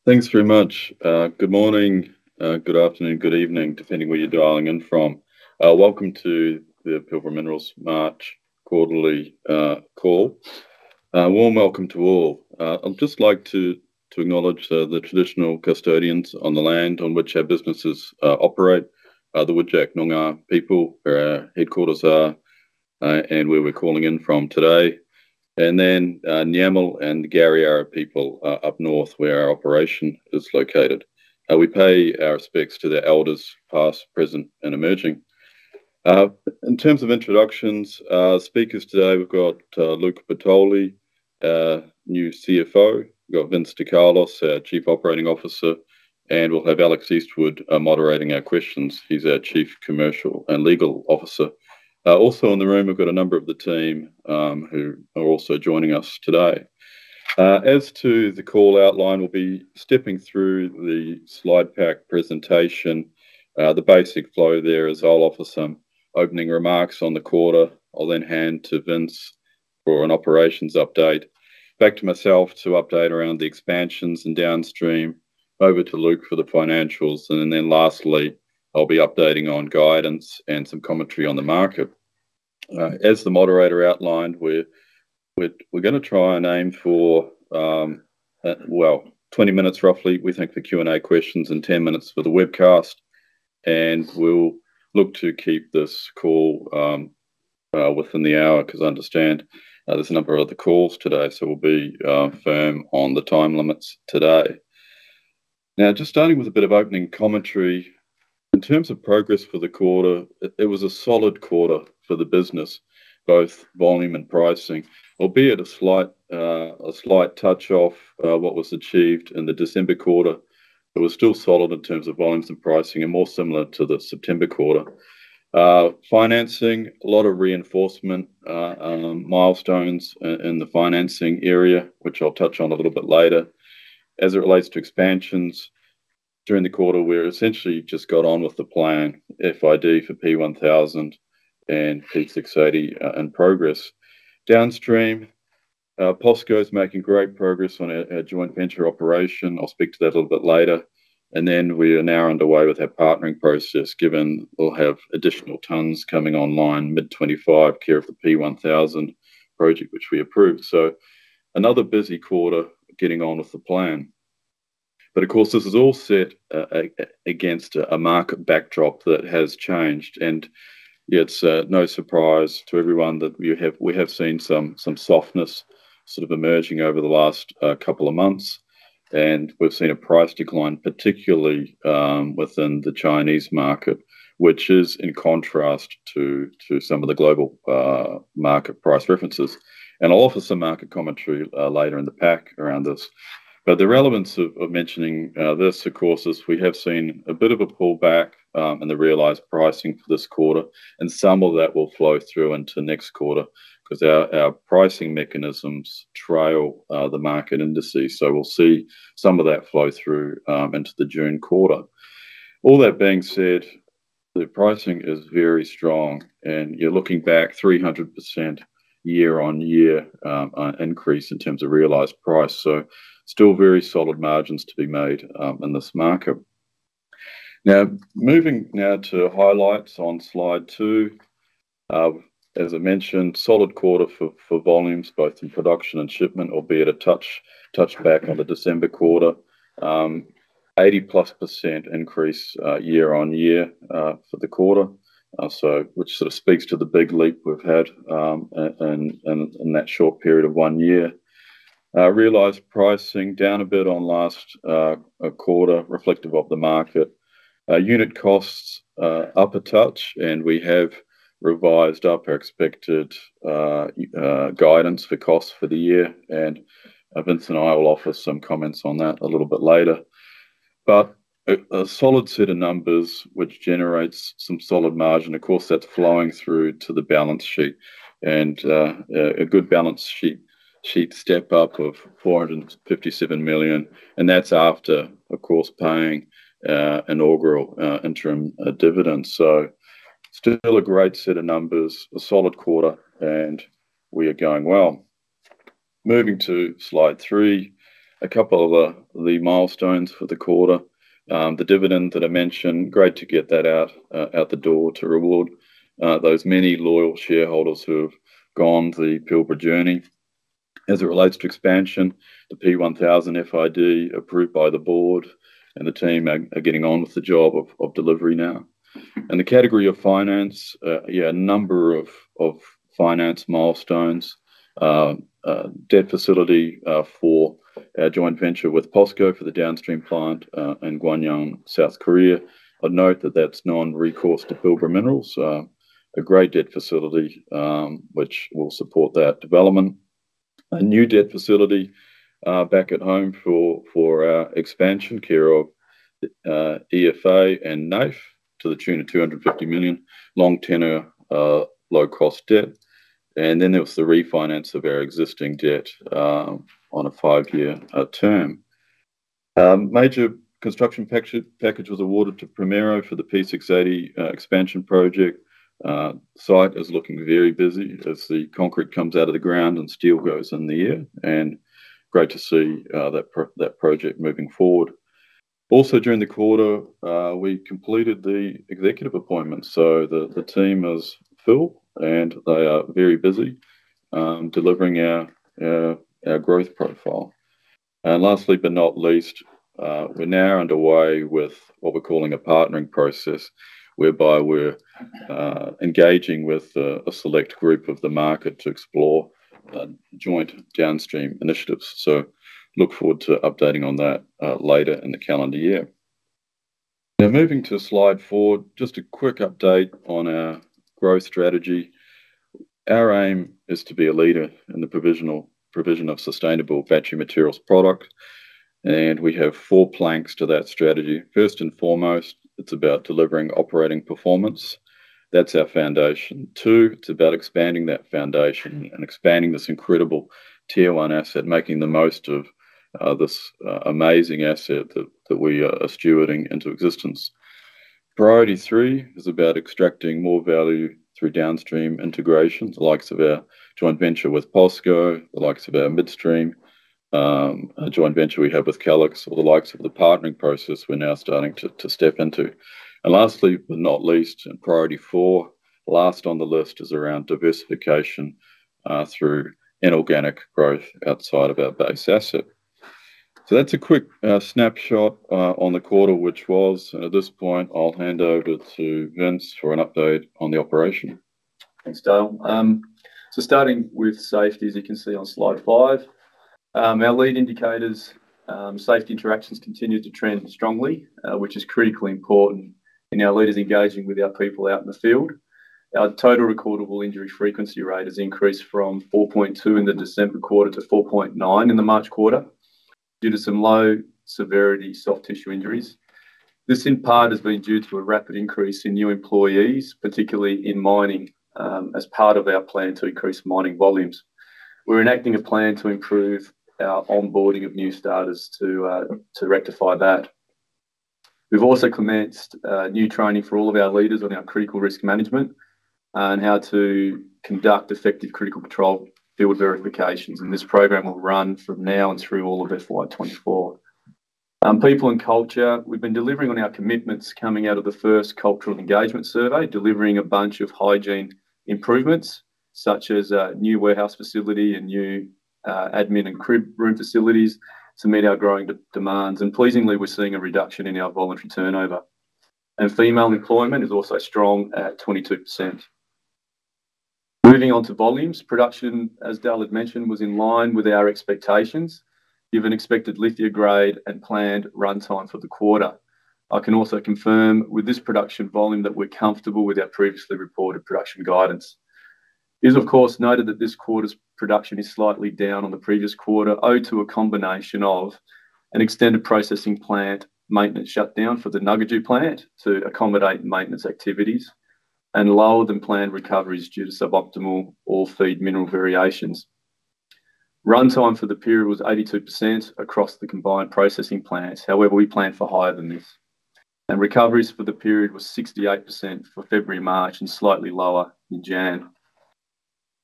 Thanks very much. Good morning, good afternoon, good evening, depending where you're dialing in from. Welcome to the Pilbara Minerals March quarterly call. Warm welcome to all. I'd just like to acknowledge the traditional custodians on the land on which our businesses operate, the Whadjuk Noongar people, where our headquarters are, and where we're calling in from today. And then Nyamal and Garriara people up north, where our operation is located. We pay our respects to their elders, past, present, and emerging. Uh, in terms of introductions, speakers today, we've got Luca Bertoli, new CFO. We've got Vince DeCarlos, our Chief Operating Officer, and we'll have Alex Eastwood moderating our questions. He's our Chief Commercial and Legal Officer. Also in the room, we've got a number of the team who are also joining us today. As to the call outline, we'll be stepping through the slide pack presentation. The basic flow there is I'll offer some opening remarks on the quarter. I'll then hand to Vince for an operations update. Back to myself to update around the expansions and downstream. Over to Luke for the financials. And then lastly, I'll be updating on guidance and some commentary on the market. As the moderator outlined, we're going to try and aim for 20 minutes roughly. We think for Q&A questions and 10 minutes for the webcast, and we'll look to keep this call within the hour because I understand there's a number of other calls today, so we'll be firm on the time limits today. Now, just starting with a bit of opening commentary. In terms of progress for the quarter, it was a solid quarter for the business, both volume and pricing, albeit a slight touch off what was achieved in the December quarter. It was still solid in terms of volumes and pricing and more similar to the September quarter. Financing, a lot of reinforcement milestones in the financing area, which I'll touch on a little bit later. As it relates to expansions, during the quarter, we essentially just got on with the plan, FID for P1000 and P680 in progress. Downstream, POSCO is making great progress on our joint venture operation. I'll speak to that a little bit later. And then we are now underway with our partnering process, given we'll have additional tonnes coming online mid-25, care of the P1000 project, which we approved. So another busy quarter getting on with the plan. But of course, this is all set against a market backdrop that has changed, and it's no surprise to everyone that we have seen some softness sort of emerging over the last couple of months, and we've seen a price decline, particularly within the Chinese market, which is in contrast to some of the global market price references. And I'll offer some market commentary later in the pack around this. But the relevance of mentioning this, of course, is we have seen a bit of a pullback in the realised pricing for this quarter, and some of that will flow through into next quarter because our pricing mechanisms trail the market indices. So we'll see some of that flow through into the June quarter. All that being said, the pricing is very strong, and you're looking back 300% year on year increase in terms of realised price. So still very solid margins to be made in this market. Now, moving now to highlights on slide 2. As I mentioned, solid quarter for volumes, both in production and shipment, albeit a touch back on the December quarter. 80+% increase year on year for the quarter, which sort of speaks to the big leap we've had in that short period of 1 year. Realised pricing down a bit on last quarter, reflective of the market. Unit costs up a touch, and we have revised up our expected guidance for costs for the year. And Vince and I will offer some comments on that a little bit later. But a solid set of numbers, which generates some solid margin. Of course, that's flowing through to the balance sheet, and a good balance sheet step up of 457 million, and that's after, of course, paying inaugural interim dividend. So still a great set of numbers, a solid quarter, and we are going well. Moving to slide 3, a couple of the milestones for the quarter. The dividend that I mentioned, great to get that out the door to reward those many loyal shareholders who have gone the Pilbara journey. As it relates to expansion, the P1000 FID approved by the board, and the team are getting on with the job of delivery now. And the category of finance, a number of finance milestones. Debt facility for our joint venture with POSCO for the downstream plant in Gwangyang, South Korea. I'd note that that's non-recourse to Pilbara Minerals, a great debt facility which will support that development. A new debt facility back at home for our expansion care of EFA and NAIF to the tune of 250 million, long tenor, low cost debt. And then there was the refinance of our existing debt on a 5-year term. Major construction package was awarded to Primero for the P680 expansion project. Site is looking very busy as the concrete comes out of the ground and steel goes in the air, and great to see that project moving forward. Also during the quarter, we completed the executive appointments. So the team is full and they are very busy delivering our growth profile. And lastly but not least, we're now underway with what we're calling a partnering process, whereby we're engaging with a select group of the market to explore joint downstream initiatives. So look forward to updating on that later in the calendar year. Now moving to slide 4, just a quick update on our growth strategy. Our aim is to be a leader in the provision of sustainable battery materials product, and we have 4 planks to that strategy. First and foremost, it's about delivering operating performance. That's our foundation. 2, it's about expanding that foundation and expanding this incredible tier 1 asset, making the most of this amazing asset that we are stewarding into existence. Priority 3 is about extracting more value through downstream integration, the likes of our joint venture with POSCO, the likes of our midstream a joint venture we have with Calix, or the likes of the partnering process we're now starting to step into. And lastly, but not least, and priority 4, last on the list, is around diversification through inorganic growth outside of our base asset. So that's a quick snapshot on the quarter, which was, and at this point, I'll hand over to Vince for an update on the operation. Thanks, Dale. So starting with safety, as you can see on slide 5, our lead indicators, safety interactions continue to trend strongly, which is critically important in our leaders engaging with our people out in the field. Our total recordable injury frequency rate has increased from 4.2 in the December quarter to 4.9 in the March quarter, due to some low severity soft tissue injuries. This in part has been due to a rapid increase in new employees, particularly in mining, as part of our plan to increase mining volumes. We're enacting a plan to improve our onboarding of new starters to rectify that. We've also commenced new training for all of our leaders on our critical risk management and how to conduct effective critical control field verifications, and this program will run from now and through all of FY24. People and culture, we've been delivering on our commitments coming out of the first cultural engagement survey, delivering a bunch of hygiene improvements, such as a new warehouse facility and new admin and crib room facilities to meet our growing demands. And pleasingly, we're seeing a reduction in our voluntary turnover. And female employment is also strong at 22%. Moving on to volumes, production, as Dale had mentioned, was in line with our expectations, given expected lithium grade and planned runtime for the quarter. I can also confirm with this production volume that we're comfortable with our previously reported production guidance. It is, of course, noted that this quarter's production is slightly down on the previous quarter, owed to a combination of an extended processing plant maintenance shutdown for the Nugajee plant to accommodate maintenance activities, and lower than planned recoveries due to suboptimal ore feed mineral variations. Runtime for the period was 82% across the combined processing plants. However, we planned for higher than this. And recoveries for the period was 68% for February, March, and slightly lower in Jan.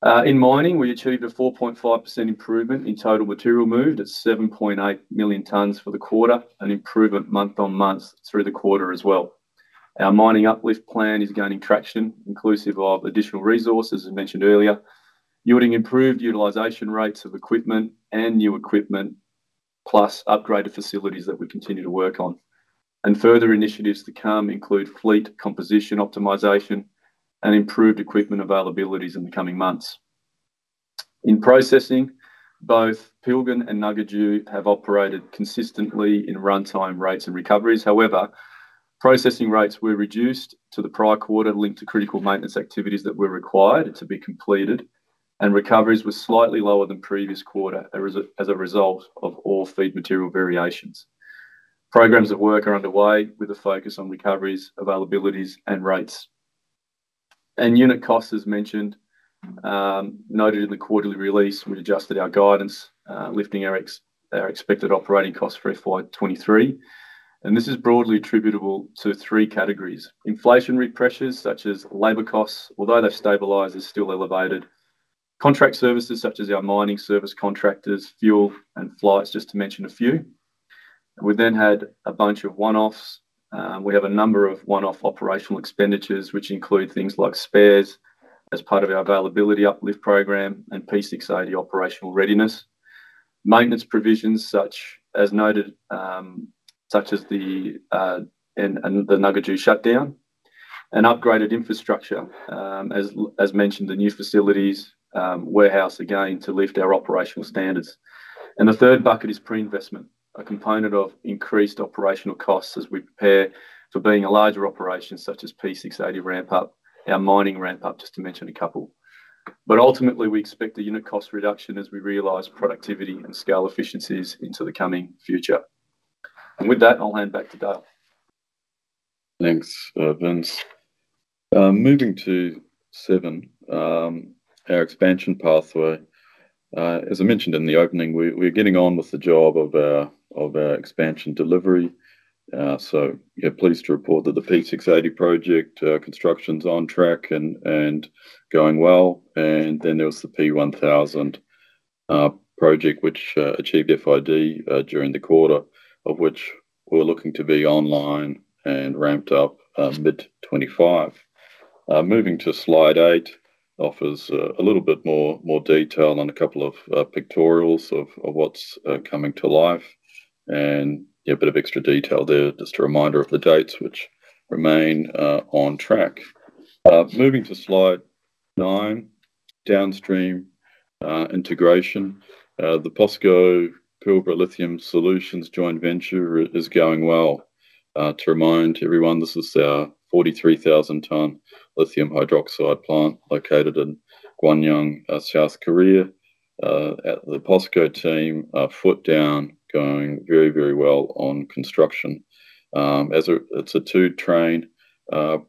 In mining, we achieved a 4.5% improvement in total material moved at 7.8 million tonnes for the quarter, an improvement month on month through the quarter as well. Our mining uplift plan is gaining traction, inclusive of additional resources, as mentioned earlier, yielding improved utilisation rates of equipment and new equipment, plus upgraded facilities that we continue to work on. And further initiatives to come include fleet composition optimisation and improved equipment availabilities in the coming months. In processing, both Pilgrim and Nugget have operated consistently in runtime rates and recoveries. However, processing rates were reduced to the prior quarter linked to critical maintenance activities that were required to be completed, and recoveries were slightly lower than previous quarter as a result of ore feed material variations. Programs of work are underway with a focus on recoveries, availabilities, and rates. And unit costs, as mentioned, noted in the quarterly release, we adjusted our guidance, lifting our expected operating costs for FY23. And this is broadly attributable to three categories. Inflationary pressures, such as labour costs, although they've stabilised, are still elevated. Contract services, such as our mining service contractors, fuel and flights, just to mention a few. We then had a bunch of one-offs. We have a number of one-off operational expenditures, which include things like spares as part of our availability uplift program and P680 operational readiness. Maintenance provisions, such as noted, such as the Nugget shutdown, and upgraded infrastructure, as mentioned, the new facilities, warehouse again to lift our operational standards. And the third bucket is pre-investment, a component of increased operational costs as we prepare for being a larger operation such as P680 ramp up, our mining ramp up, just to mention a couple. But ultimately, we expect a unit cost reduction as we realise productivity and scale efficiencies into the coming future. And with that, I'll hand back to Dale. Thanks, Vince. Moving to 7, our expansion pathway. As I mentioned in the opening, we're getting on with the job of our expansion delivery. So yeah, pleased to report that the P680 project construction's on track and going well. And then there was the P1000 project, which achieved FID during the quarter, of which we're looking to be online and ramped up mid-25. Moving to slide 8 offers a little bit more detail on a couple of pictorials of what's coming to life, and yeah, a bit of extra detail there, just a reminder of the dates which remain on track. Moving to slide 9, downstream integration. The POSCO Pilbara Lithium Solutions joint venture is going well. To remind everyone, this is our 43,000 tonne lithium hydroxide plant located in Gwangyang, South Korea. At the POSCO team, foot down, going very, very well on construction. It's a 2-train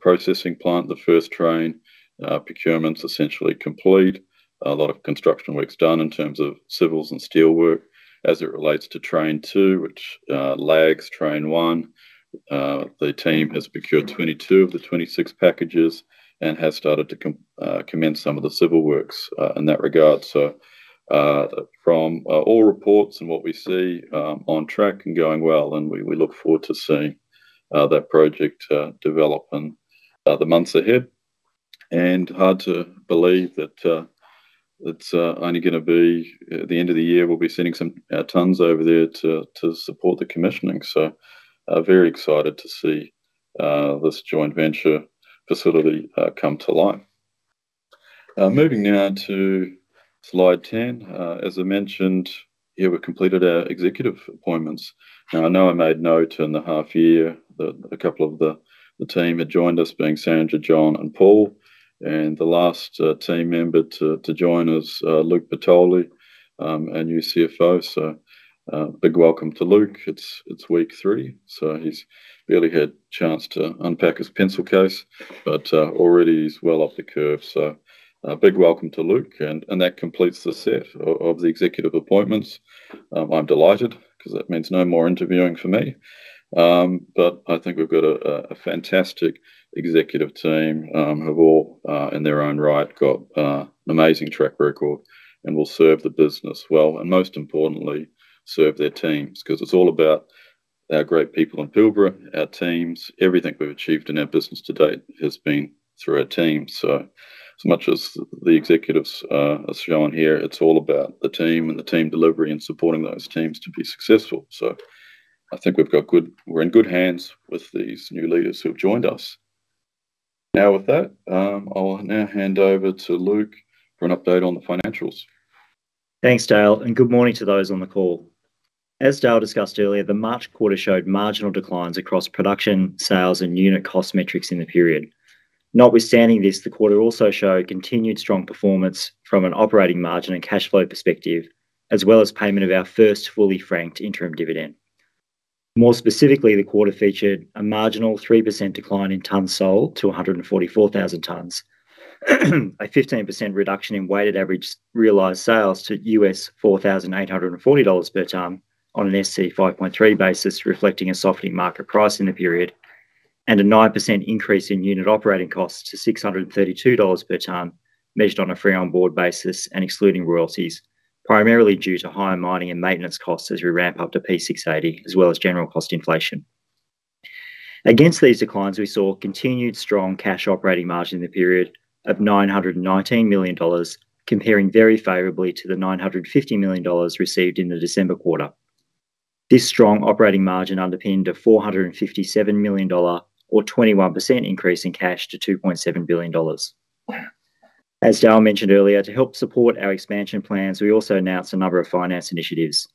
processing plant. The first train procurement's essentially complete. A lot of construction work's done in terms of civils and steel work. As it relates to train 2, which lags train 1, the team has procured 22 of the 26 packages and has started to commence some of the civil works in that regard. So from all reports and what we see, on track and going well, and we look forward to seeing that project develop in the months ahead. And hard to believe that it's only going to be at the end of the year we'll be sending some tons over there to support the commissioning. So very excited to see this joint venture facility come to life. Moving now to slide 10. As I mentioned, here we completed our executive appointments. Now I know I made note in the half year that a couple of the team had joined us, being Sandra, John and Paul. And the last team member to join us, Luke Bertoli, our new CFO. So big welcome to Luke. It's week 3, so he's barely had a chance to unpack his pencil case, but already he's well up the curve. So big welcome to Luke, and that completes the set of the executive appointments. I'm delighted because that means no more interviewing for me. But I think we've got a fantastic executive team who've all, in their own right, got an amazing track record and will serve the business well, and most importantly, serve their teams, because it's all about our great people in Pilbara, our teams. Everything we've achieved in our business to date has been through our teams. So, as much as the executives are shown here, it's all about the team and the team delivery and supporting those teams to be successful. So, I think we're in good hands with these new leaders who have joined us. Now, with that, I'll now hand over to Luke for an update on the financials. Thanks, Dale, and good morning to those on the call. As Dale discussed earlier, the March quarter showed marginal declines across production, sales, and unit cost metrics in the period. Notwithstanding this, the quarter also showed continued strong performance from an operating margin and cash flow perspective, as well as payment of our first fully franked interim dividend. More specifically, the quarter featured a marginal 3% decline in tonnes sold to 144,000 tonnes, a 15% reduction in weighted average realised sales to US $4,840 per tonne on an SC 5.3 basis, reflecting a softening market price in the period, and a 9% increase in unit operating costs to $632 per tonne, measured on a free on board basis and excluding royalties, primarily due to higher mining and maintenance costs as we ramp up to P680, as well as general cost inflation. Against these declines, we saw continued strong cash operating margin in the period of $919 million, comparing very favourably to the $950 million received in the December quarter. This strong operating margin underpinned a $457 million or 21% increase in cash to $2.7 billion. As Dale mentioned earlier, to help support our expansion plans, we also announced a number of finance initiatives.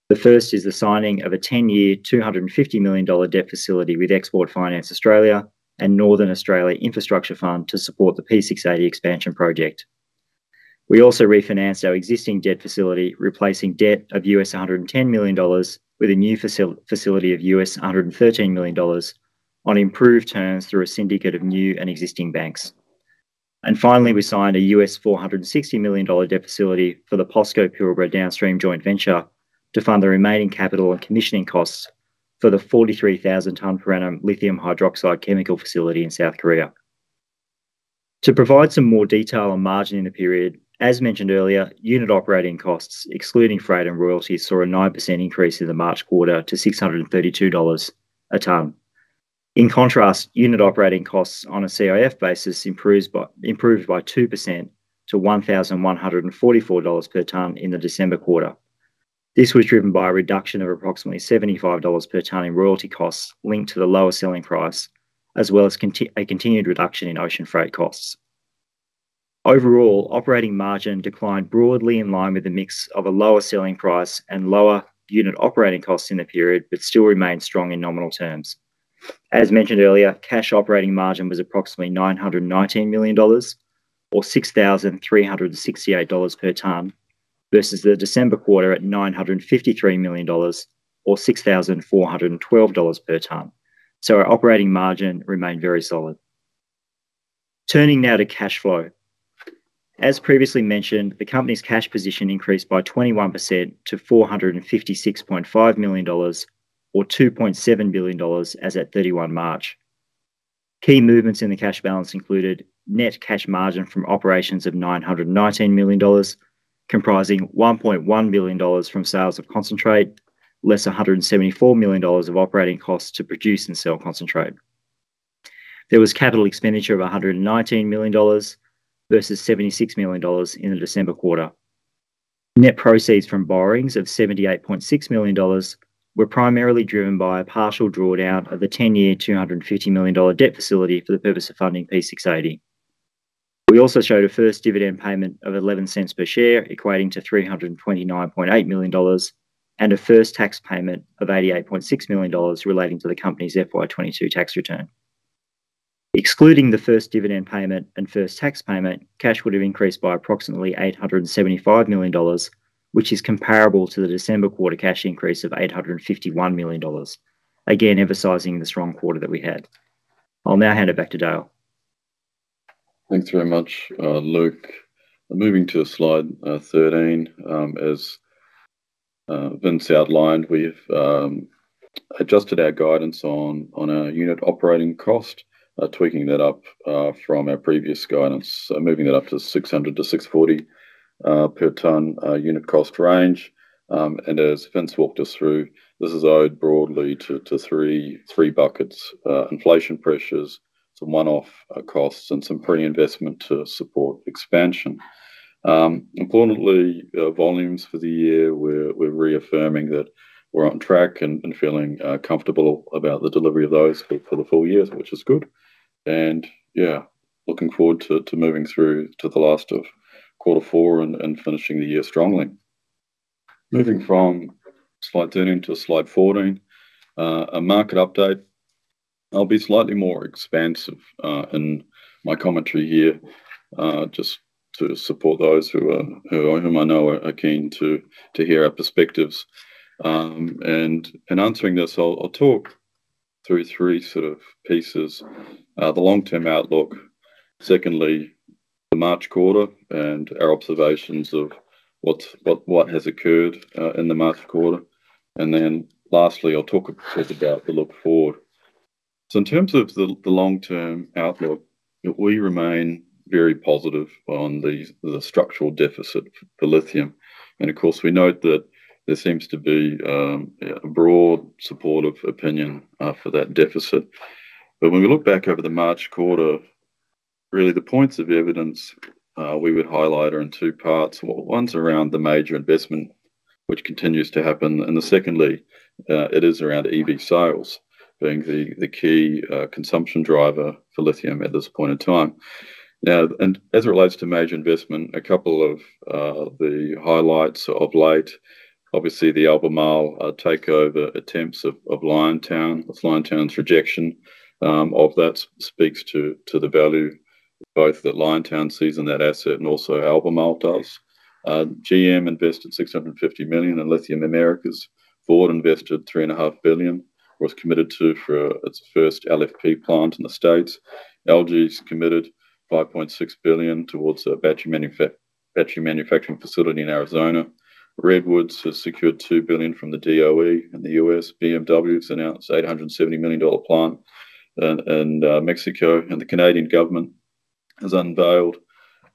The first is the signing of a 10-year, $250 million debt facility with Export Finance Australia and Northern Australia Infrastructure Fund to support the P680 expansion project. We also refinanced our existing debt facility, replacing debt of US $110 million with a new facility of US $113 million on improved terms through a syndicate of new and existing banks. And finally, we signed a US $460 million debt facility for the POSCO Pilbara downstream joint venture to fund the remaining capital and commissioning costs for the 43,000 tonne per annum lithium hydroxide chemical facility in South Korea. To provide some more detail on margin in the period, as mentioned earlier, unit operating costs, excluding freight and royalties, saw a 9% increase in the March quarter to $632 a tonne. In contrast, unit operating costs on a CIF basis improved by 2% to $1,144 per tonne in the December quarter. This was driven by a reduction of approximately $75 per tonne in royalty costs linked to the lower selling price, as well as a continued reduction in ocean freight costs. Overall, operating margin declined broadly in line with the mix of a lower selling price and lower unit operating costs in the period, but still remained strong in nominal terms. As mentioned earlier, cash operating margin was approximately $919 million, or $6,368 per tonne, versus the December quarter at $953 million, or $6,412 per tonne. So our operating margin remained very solid. Turning now to cash flow. As previously mentioned, the company's cash position increased by 21% to $456.5 million, or $2.7 billion as at 31 March. Key movements in the cash balance included net cash margin from operations of $919 million, comprising $1.1 billion from sales of concentrate, less $174 million of operating costs to produce and sell concentrate. There was capital expenditure of $119 million versus $76 million in the December quarter. Net proceeds from borrowings of $78.6 million were primarily driven by a partial drawdown of the 10-year $250 million debt facility for the purpose of funding P680. We also showed a first dividend payment of 11 cents per share, equating to $329.8 million, and a first tax payment of $88.6 million relating to the company's FY22 tax return. Excluding the first dividend payment and first tax payment, cash would have increased by approximately $875 million, which is comparable to the December quarter cash increase of $851 million, again emphasising the strong quarter that we had. I'll now hand it back to Dale. Thanks very much, Luke. Moving to slide 13, as Vince outlined, we've adjusted our guidance on our unit operating cost, tweaking that up from our previous guidance, moving that up to 600 to 640 per tonne unit cost range. And as Vince walked us through, this is owed broadly to three buckets: inflation pressures, some one-off costs, and some pre-investment to support expansion. Importantly, volumes for the year, we're reaffirming that we're on track and feeling comfortable about the delivery of those for the full year, which is good. And yeah, looking forward to moving through to the last of Q4 and finishing the year strongly. Moving from slide 13 to slide 14, a market update. I'll be slightly more expansive in my commentary here, just to support those whom I know are keen to hear our perspectives. And in answering this, I'll talk through three sort of pieces: the long-term outlook, secondly, the March quarter and our observations of what has occurred in the March quarter, and then lastly, I'll talk a bit about the look forward. So in terms of the long-term outlook, we remain very positive on the structural deficit for lithium. And of course, we note that there seems to be a broad supportive opinion for that deficit. But when we look back over the March quarter, really the points of evidence we would highlight are in two parts. One's around the major investment, which continues to happen, and secondly, it is around EV sales being the key consumption driver for lithium at this point in time. Now, and as it relates to major investment, a couple of the highlights of late, obviously the Albemarle takeover attempts of Liontown. Liontown's rejection of that speaks to the value both that Liontown sees in that asset and also Albemarle does. GM invested $650 million in Lithium Americas. Ford invested $3.5 billion, was committed to for its first LFP plant in the States. LG's committed $5.6 billion towards a battery manufacturing facility in Arizona. Redwoods has secured $2 billion from the DOE in the US. BMW's announced $870 million plant in Mexico, and the Canadian government has unveiled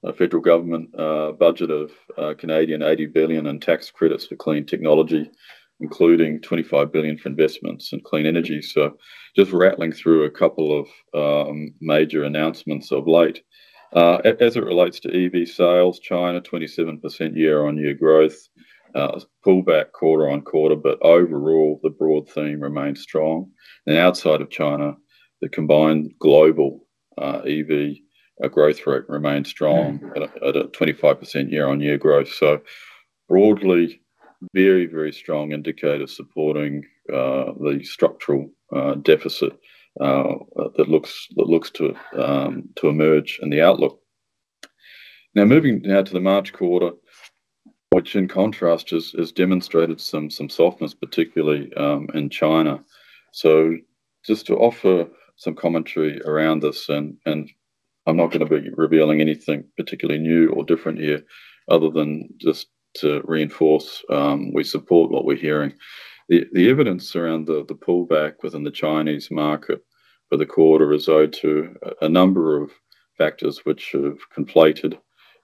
a federal government budget of Canadian $80 billion in tax credits for clean technology, including $25 billion for investments in clean energy. So just rattling through a couple of major announcements of late. As it relates to EV sales, China, 27% year-on-year growth, pullback quarter on quarter, but overall the broad theme remains strong. And outside of China, the combined global EV growth rate remains strong at a 25% year-on-year growth. So broadly, very, very strong indicators supporting the structural deficit that looks to emerge in the outlook. Now, moving now to the March quarter, which in contrast has demonstrated some softness, particularly in China. So just to offer some commentary around this, and I'm not going to be revealing anything particularly new or different here, other than just to reinforce we support what we're hearing. The evidence around the pullback within the Chinese market for the quarter is owed to a number of factors which have conflated.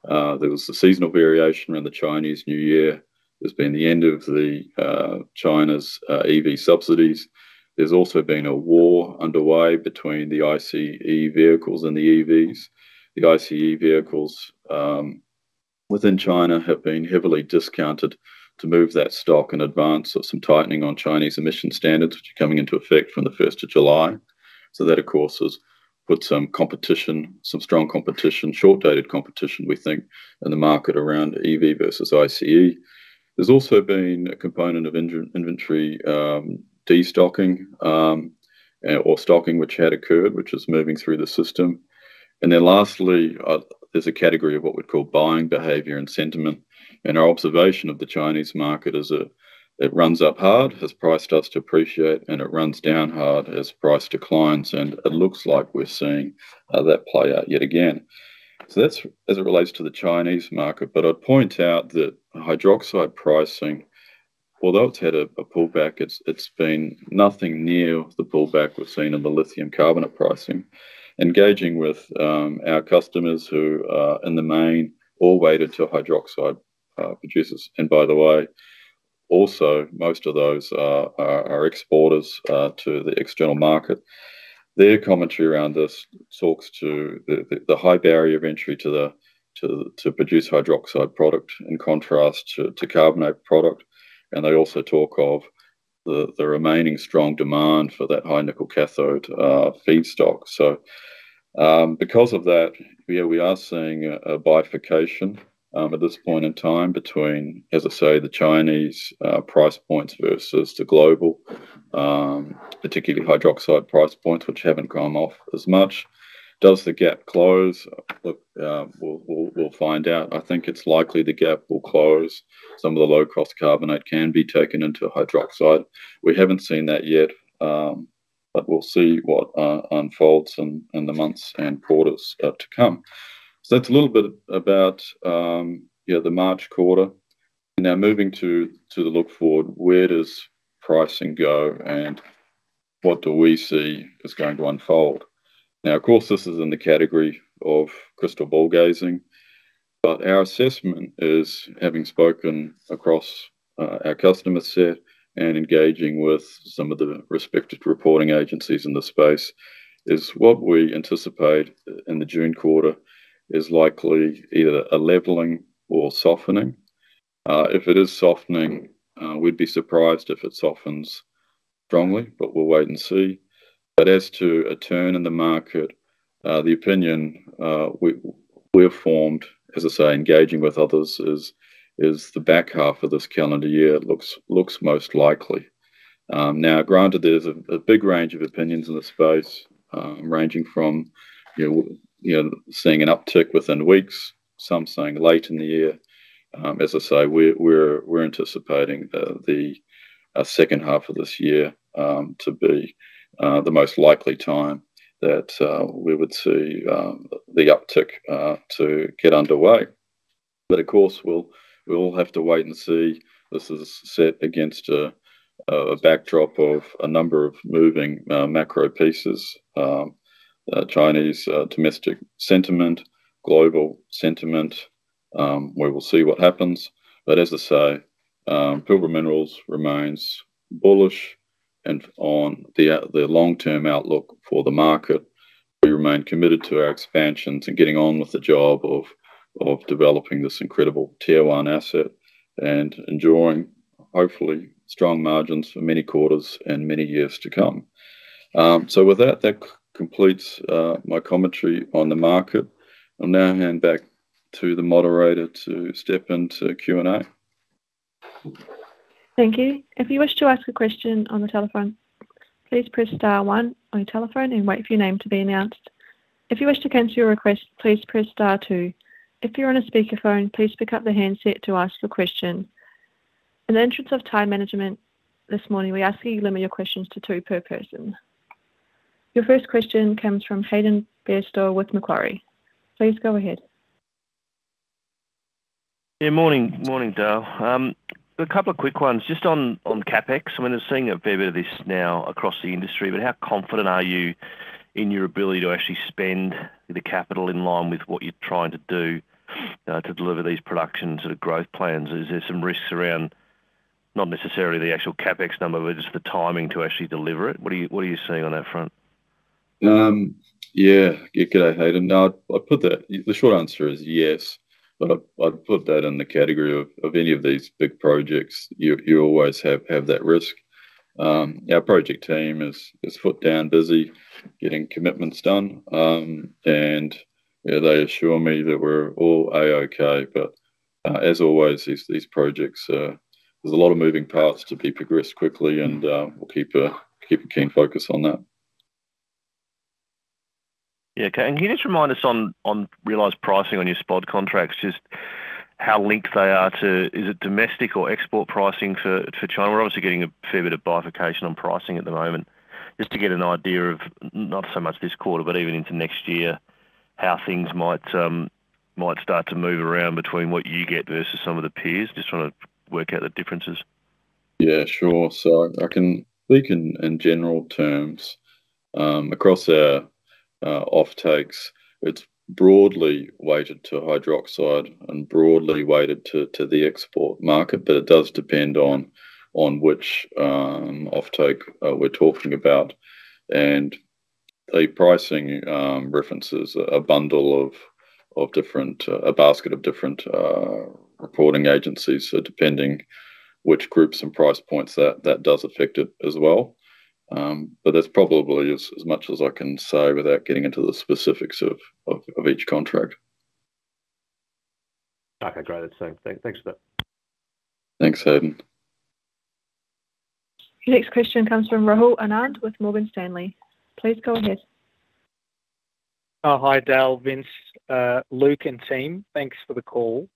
There was the seasonal variation around the Chinese New Year. There's been the end of the China's EV subsidies. There's also been a war underway between the ICE vehicles and the EVs. The ICE vehicles within China have been heavily discounted to move that stock in advance of some tightening on Chinese emission standards, which are coming into effect from the 1st of July. So that, of course, has put some competition, some strong competition, short-dated competition, we think, in the market around EV versus ICE. There's also been a component of inventory destocking or stocking which had occurred, which is moving through the system. And then lastly, there's a category of what we'd call buying behavior and sentiment. And our observation of the Chinese market is it runs up hard as price starts to appreciate, and it runs down hard as price declines. And it looks like we're seeing that play out yet again. So that's as it relates to the Chinese market. But I'd point out that hydroxide pricing although it's had a pullback, it's been nothing near the pullback we've seen in the lithium carbonate pricing. Engaging with our customers who are in the main all weighted to hydroxide producers, and by the way, also most of those are exporters to the external market. Their commentary around this talks to the high barrier of entry to produce hydroxide product in contrast to carbonate product, and they also talk of the remaining strong demand for that high nickel cathode feedstock. So because of that, we are seeing a bifurcation at this point in time between, as I say, the Chinese price points versus the global, particularly hydroxide price points, which haven't gone off as much. Does the gap close? Look, we'll find out. I think it's likely the gap will close. Some of the low-cost carbonate can be taken into hydroxide. We haven't seen that yet, but we'll see what unfolds in the months and quarters to come. So that's a little bit about the March quarter. Now moving to the look forward, where does pricing go, and what do we see is going to unfold? Now, of course, this is in the category of crystal ball gazing, but our assessment is, having spoken across our customer set and engaging with some of the respected reporting agencies in the space, is what we anticipate in the June quarter is likely either a leveling or softening. If it is softening, we'd be surprised if it softens strongly, but we'll wait and see. But as to a turn in the market, the opinion we've formed, as I say, engaging with others, is the back half of this calendar year looks most likely. Now, granted, there's a big range of opinions in the space, ranging from seeing an uptick within weeks, some saying late in the year. As I say, we're anticipating the second half of this year to be the most likely time that we would see the uptick to get underway. But of course, we'll have to wait and see. This is set against a backdrop of a number of moving macro pieces, Chinese domestic sentiment, global sentiment. We will see what happens. But as I say, Pilbara Minerals remains bullish, and on the long-term outlook for the market, we remain committed to our expansions and getting on with the job of developing this incredible Tier 1 asset and enjoying, hopefully, strong margins for many quarters and many years to come. So with that completes my commentary on the market. I'll now hand back to the moderator to step into Q&A. Thank you. If you wish to ask a question on the telephone, please press star 1 on your telephone and wait for your name to be announced. If you wish to cancel your request, please press star 2. If you're on a speakerphone, please pick up the handset to ask your question. In the interest of time management this morning, we ask you limit your questions to 2 per person. Your first question comes from Hayden Bairstow with Macquarie. Please go ahead. Yeah, morning, Dale. A couple of quick ones, just on CapEx. I mean, we're seeing a fair bit of this now across the industry, but how confident are you in your ability to actually spend the capital in line with what you're trying to do to deliver these production sort of growth plans? Is there some risks around not necessarily the actual CapEx number, but just the timing to actually deliver it? What are you seeing on that front? G'day, Hayden. No, I put that. The short answer is yes. But I'd put that in the category of any of these big projects. You always have that risk. Our project team is foot down, busy getting commitments done, and they assure me that we're all A-OK. But as always, these projects, there's a lot of moving parts to be progressed quickly, and we'll keep a keen focus on that. Yeah, okay. And can you just remind us on realised pricing on your spot contracts, just how linked they are to, is it domestic or export pricing for China? We're obviously getting a fair bit of bifurcation on pricing at the moment, just to get an idea of not so much this quarter, but even into next year, how things might start to move around between what you get versus some of the peers. Just trying to work out the differences. Yeah, sure. So I can speak in general terms. Across our offtakes, it's broadly weighted to hydroxide and broadly weighted to the export market, but it does depend on which offtake we're talking about. And the pricing references a bundle of different a basket of different reporting agencies. So depending which groups and price points that does affect it as well. But that's probably as much as I can say without getting into the specifics of each contract. Okay, great. Thanks for that. Thanks, Hayden. Your next question comes from Rahul Anand with Morgan Stanley. Please go ahead. Oh, hi, Dale, Vince, Luke, and team. Thanks for the call.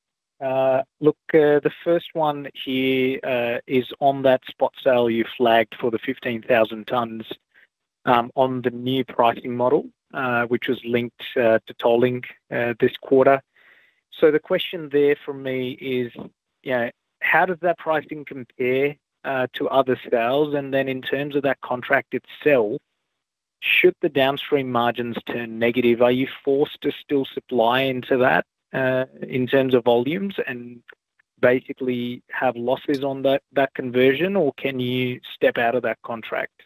Look, the first one here is on that spot sale you flagged for the 15,000 tonnes on the new pricing model, which was linked to tolling this quarter. So the question there for me is, how does that pricing compare to other sales? And then in terms of that contract itself, should the downstream margins turn negative, are you forced to still supply into that in terms of volumes and basically have losses on that conversion, or can you step out of that contract?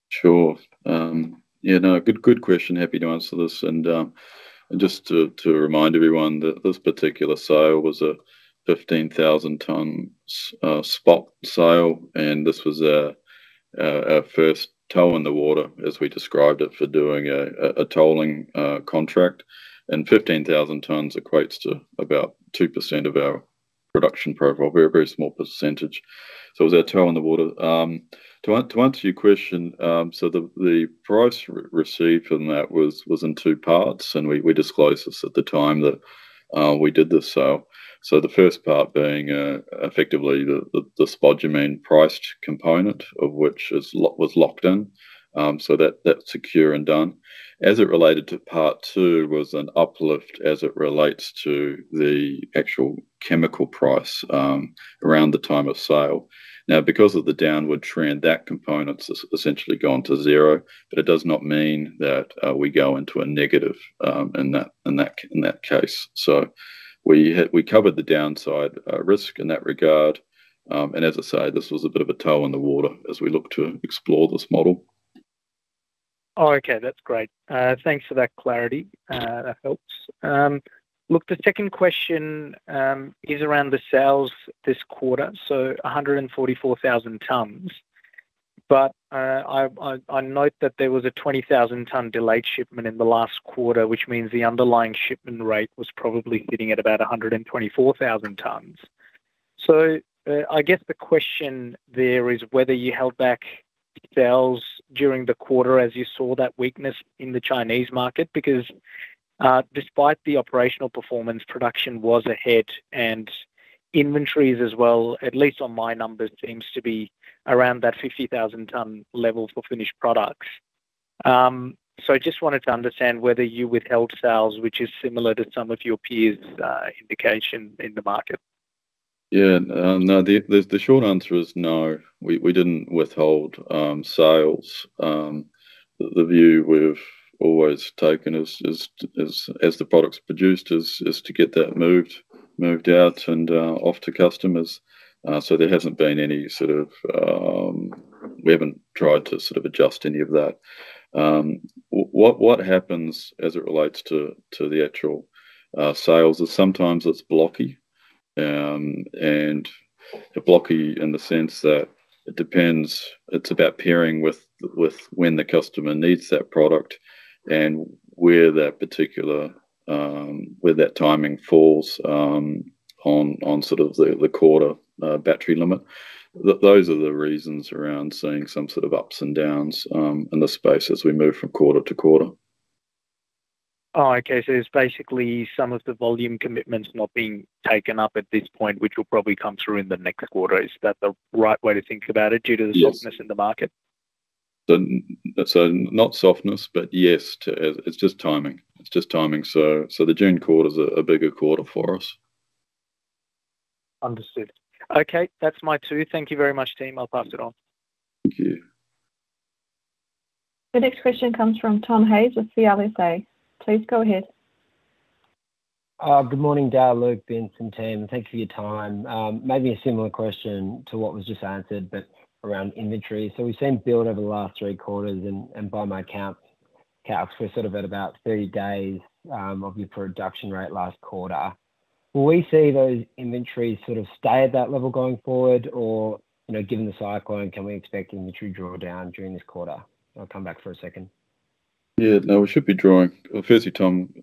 Sure. Good question. Happy to answer this. And just to remind everyone that this particular sale was a 15,000 tonnes spot sale, and this was our first toe in the water, as we described it, for doing a tolling contract. And 15,000 tonnes equates to about 2% of our production profile, very, very small percentage. So it was our toe in the water. To answer your question, so the price received from that was in two parts, and we disclosed this at the time that we did this sale. So the first part being effectively the spodumene priced component, of which was locked in. So that's secure and done. As it related to part two was an uplift as it relates to the actual chemical price around the time of sale. Now, because of the downward trend, that component's essentially gone to zero, but it does not mean that we go into a negative in that case. So we covered the downside risk in that regard, and as I say, this was a bit of a toe in the water as we look to explore this model. Oh, okay, that's great. Thanks for that clarity. That helps. Look, the second question is around the sales this quarter, so 144,000 tonnes. But I note that there was a 20,000 tonne delayed shipment in the last quarter, which means the underlying shipment rate was probably sitting at about 124,000 tonnes. So I guess the question there is whether you held back sales during the quarter as you saw that weakness in the Chinese market, because despite the operational performance, production was ahead, and inventories as well, at least on my numbers, seems to be around that 50,000 tonne level for finished products. So I just wanted to understand whether you withheld sales, which is similar to some of your peers' indication in the market. Yeah, no, the short answer is no. We didn't withhold sales. The view we've always taken is as the product's produced is to get that moved out and off to customers. So there hasn't been any sort of we haven't tried to sort of adjust any of that. What happens as it relates to the actual sales is sometimes it's blocky. And blocky in the sense that it depends. It's about pairing with when the customer needs that product and where that particular where that timing falls on sort of the quarter battery limit. Those are the reasons around seeing some sort of ups and downs in the space as we move from quarter to quarter. Oh, okay. So it's basically some of the volume commitments not being taken up at this point, which will probably come through in the next quarter. Is that the right way to think about it due to the softness in the market? So not softness, but yes, it's just timing. It's just timing. So the June quarter is a bigger quarter for us. Understood. Okay, that's my two. Thank you very much, team. I'll pass it on. Thank you. The next question comes from Tom Hayes with CLSA. Please go ahead. Good morning, Dale, Luke, Vince, and team. Thank you for your time. Maybe a similar question to what was just answered, but around inventory. So we've seen build over the last 3 quarters, and by my calcs, we're sort of at about 30 days of your production rate last quarter. Will we see those inventories sort of stay at that level going forward, or, you know, given the cyclone, can we expect inventory drawdown during this quarter? I'll come back for a second. Yeah, no, we should be drawing. Well, firstly, Tom,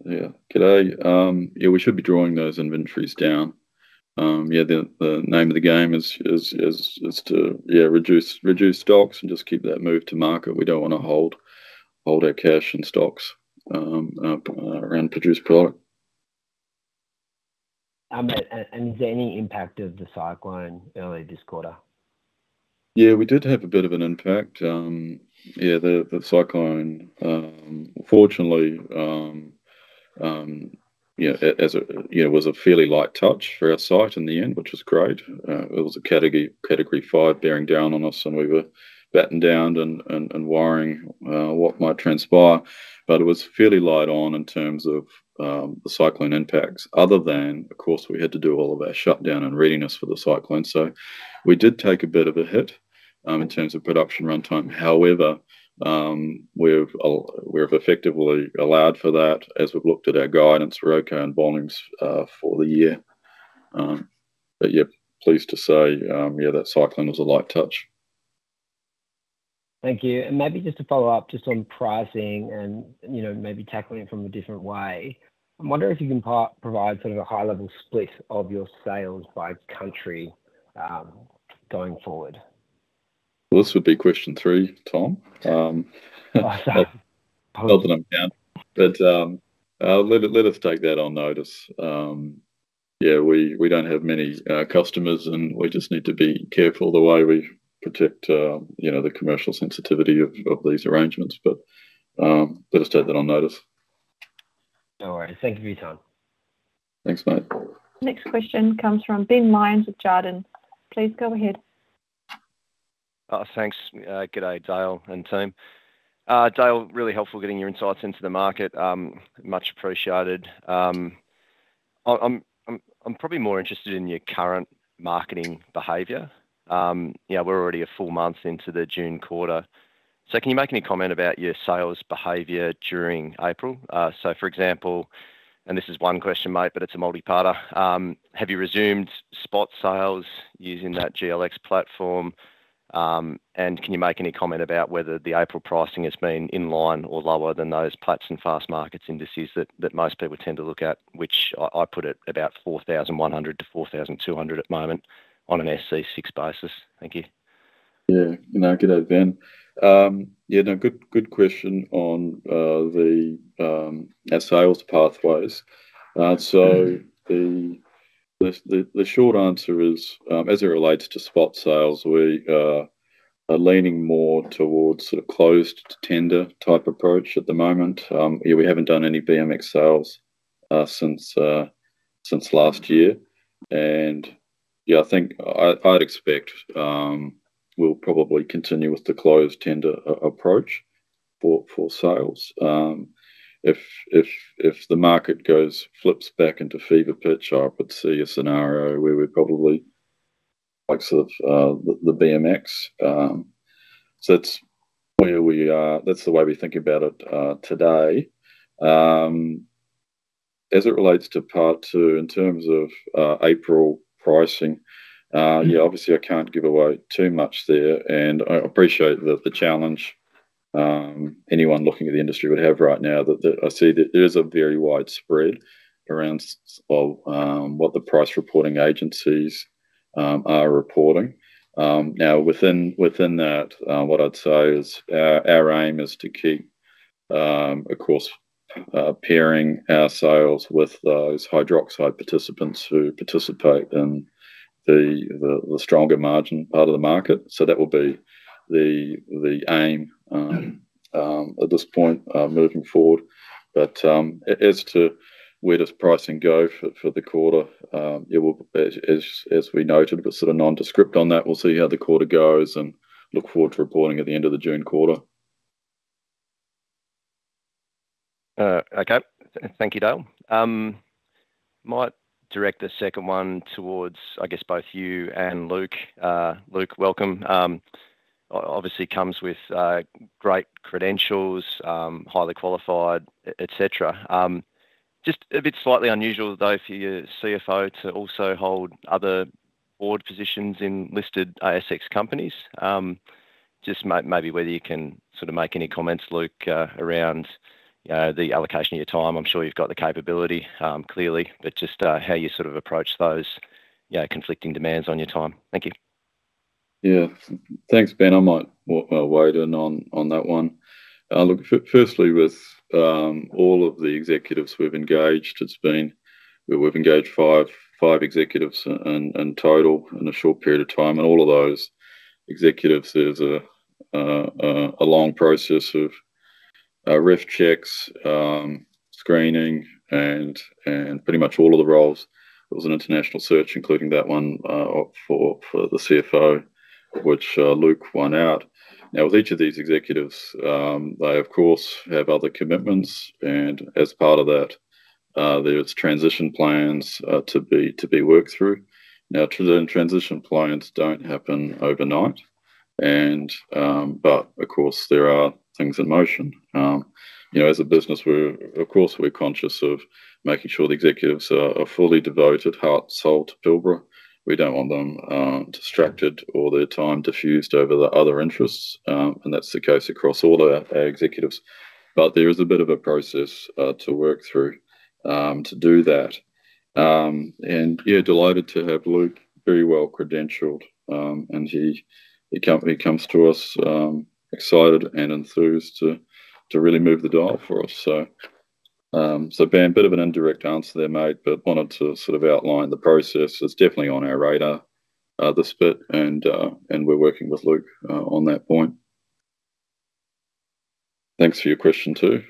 g'day. Yeah, we should be drawing those inventories down. The name of the game is to reduce stocks and just keep that move to market. We don't want to hold our cash in stocks around produced product. And is there any impact of the cyclone early this quarter? Yeah, we did have a bit of an impact. The cyclone, fortunately, was a fairly light touch for our site in the end, which was great. It was a category 5 bearing down on us, and we were battened down and worrying what might transpire. But it was fairly light on in terms of the cyclone impacts, other than, of course, we had to do all of our shutdown and readiness for the cyclone. So we did take a bit of a hit in terms of production runtime. However, we've effectively allowed for that as we've looked at our guidance. We're okay on volumes for the year. But yeah, pleased to say, that cyclone was a light touch. Thank you. And maybe just to follow up just on pricing and, you know, maybe tackling it from a different way, I wonder if you can provide sort of a high-level split of your sales by country going forward. Well, this would be question 3, Tom. Not that I'm down, but let us take that on notice. We don't have many customers, and we just need to be careful the way we protect, the commercial sensitivity of these arrangements. But let us take that on notice. No worries. Thank you for your time. Thanks, mate. Next question comes from Ben Lyons with Jarden. Please go ahead. Thanks. G'day, Dale and team. Dale, really helpful getting your insights into the market. Much appreciated. I'm probably more interested in your current marketing behaviour. We're already a full month into the June quarter. So can you make any comment about your sales behaviour during April? So, for example, and this is one question, mate, but it's a multi-parter. Have you resumed spot sales using that GLX platform? And can you make any comment about whether the April pricing has been in line or lower than those Platts and Fast Markets indices that most people tend to look at, which I put at about 4,100 to 4,200 at the moment on an SC6 basis? Thank you. Yeah, g'day, Ben. Good question on our sales pathways. So the short answer is, as it relates to spot sales, we are leaning more towards sort of closed tender type approach at the moment. We haven't done any BMX sales since last year, and I think I'd expect we'll probably continue with the closed tender approach for sales. If the market flips back into fever pitch, I would see a scenario where we're probably like sort of the BMX. So that's where we are. That's the way we think about it today. As it relates to part 2, in terms of April pricing, obviously I can't give away too much there, and I appreciate the challenge anyone looking at the industry would have right now. That I see that there is a very wide spread around what the price reporting agencies are reporting. Now within that, what I'd say is our aim is to keep, of course, pairing our sales with those hydroxide participants who participate in the stronger margin part of the market. So that will be the aim at this point moving forward. But as to where does pricing go for the quarter? As we noted, we're sort of nondescript on that. We'll see how the quarter goes and look forward to reporting at the end of the June quarter. Okay. Thank you, Dale. Might direct the second one towards, I guess, both you and Luke. Luke, welcome. Obviously comes with great credentials, highly qualified, etc. Just a bit slightly unusual, though, for your CFO to also hold other board positions in listed ASX companies. Just maybe whether you can sort of make any comments, Luke, around the allocation of your time. I'm sure you've got the capability, clearly, but just how you sort of approach those conflicting demands on your time. Thank you. Yeah, thanks, Ben. I might wade in on that one. Look, firstly, with all of the executives we've engaged, we've engaged five executives in total in a short period of time, and all of those executives, there's a long process of ref checks, screening, and pretty much all of the roles. It was an international search, including that one for the CFO, which Luke won out. Now, with each of these executives, they of course have other commitments, and as part of that, there's transition plans to be worked through. Now, transition plans don't happen overnight, but of course there are things in motion. As a business, we're conscious of making sure the executives are fully devoted, heart, soul to Pilbara. We don't want them distracted or their time diffused over the other interests, and that's the case across all our executives. But there is a bit of a process to work through to do that. Delighted to have Luke, very well credentialed, and he comes to us excited and enthused to really move the dial for us. So Ben, a bit of an indirect answer there, mate, but wanted to sort of outline the process. It's definitely on our radar, this bit, and we're working with Luke on that point. Thanks for your question too.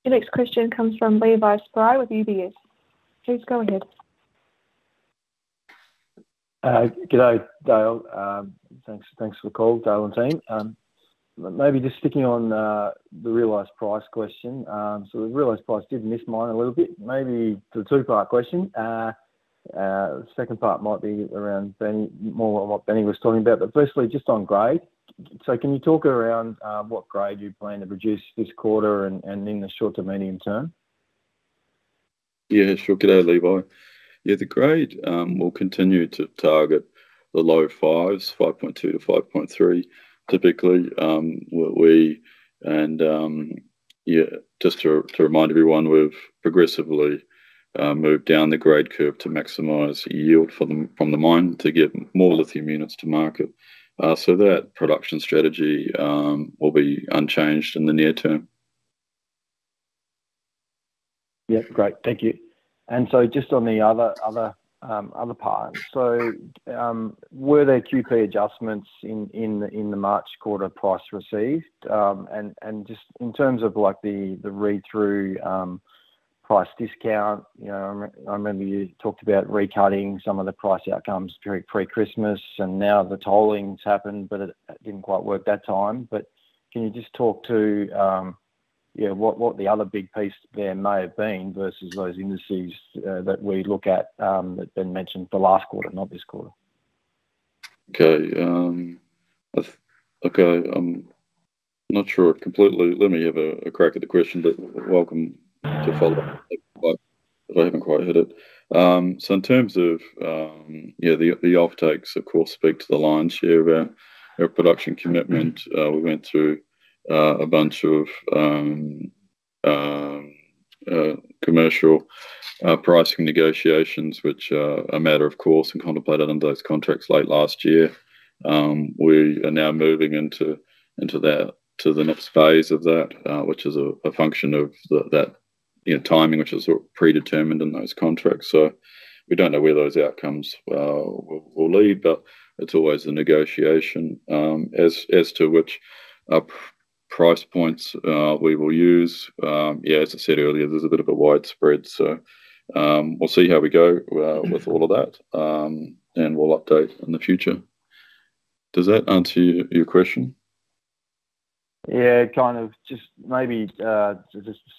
Your next question comes from Levi Spry with UBS. Please go ahead. G'day, Dale. Thanks for the call, Dale and team. Maybe just sticking on the realised price question. So the realised price did miss mine a little bit. Maybe the two-part question. The second part might be around Benny, more on what Benny was talking about. But firstly, just on grade. So can you talk around what grade you plan to produce this quarter and in the short to medium term? Yeah, sure. G'day, Levi. Yeah, the grade will continue to target the low fives, 5.2 to 5.3. Typically, just to remind everyone, we've progressively moved down the grade curve to maximise yield from the mine to get more lithium units to market. So that production strategy will be unchanged in the near term. Yeah, great. Thank you. And so just on the other part, so were there QP adjustments in the March quarter price received? And just in terms of like the read-through price discount, I remember you talked about recutting some of the price outcomes pre-Christmas, and now the tolling's happened, but it didn't quite work that time. But can you just talk to what the other big piece there may have been versus those indices that we look at that been mentioned the last quarter, not this quarter? Okay. I'm not sure completely. Let me have a crack at the question, but welcome to follow up if I haven't quite hit it. So in terms of the offtakes, of course, speak to the lion's share of our production commitment. We went through a bunch of commercial pricing negotiations, which are a matter of course and contemplated under those contracts late last year. We are now moving into the next phase of that, which is a function of that timing, which is predetermined in those contracts. So we don't know where those outcomes will lead, but it's always a negotiation as to which price points we will use. As I said earlier, there's a bit of a widespread, so we'll see how we go with all of that, and we'll update in the future. Does that answer your question? Yeah, kind of. Just maybe just a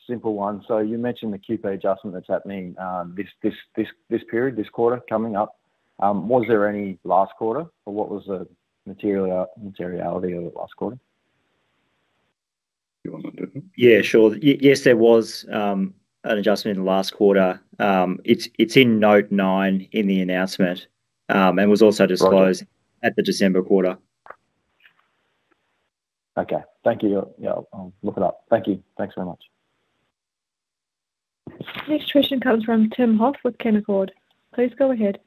simple one. So you mentioned the QP adjustment that's happening this period, this quarter coming up. Was there any last quarter, or what was the materiality of the last quarter? You want to do it? Yeah, sure. Yes, there was an adjustment in the last quarter. It's in note 9 in the announcement, and was also disclosed at the December quarter. Okay, thank you. Yeah, I'll look it up. Thank you. Thanks very much. Next question comes from Tim Hoff with Canaccord. Please go ahead.